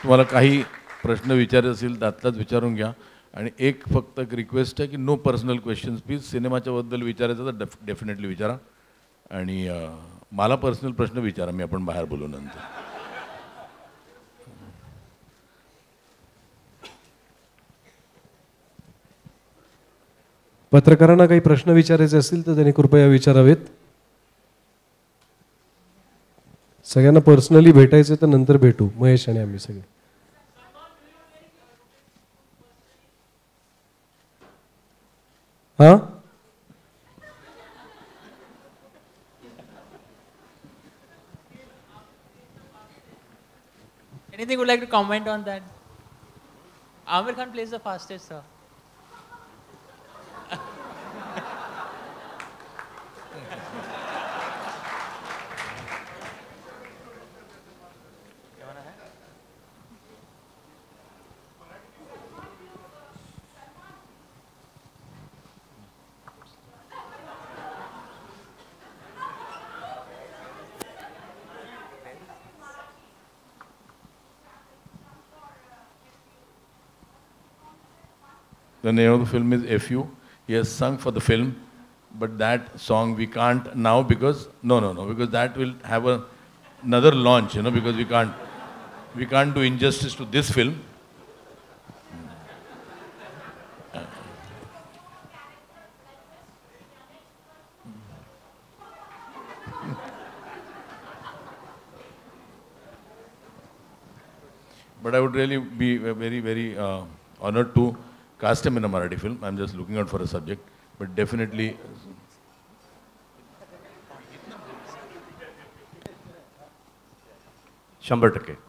तुम्हाला काही प्रश्न विचारायचे असतील त्यातलाच विचारून घ्या. आणि एक फक्त एक रिक्वेस्ट आहे की नो पर्सनल क्वेश्चन्स प्लीज. सिनेमाच्याबद्दल विचारायचं तर डेफिनेटली विचारा. आणि मला पर्सनल प्रश्न विचारा, मी आपण बाहेर बोलू नंतर. पत्रकारांना काही प्रश्न विचारायचे असतील तर त्यांनी कृपया विचारावेत. सगळ्यांना पर्सनली भेटायचे तर नंतर भेटू, महेश आणि आम्ही सगळे. हां, Anything would like to comment on that? Amir Khan plays the fastest, sir. The name of the film is FU. He has sung for the film, but that song we can't now because because that will have another launch, because we can't do injustice to this film. But I would really be very, very honored to cast him in a Marathi film. I'm just looking out for a subject, but definitely. 100%.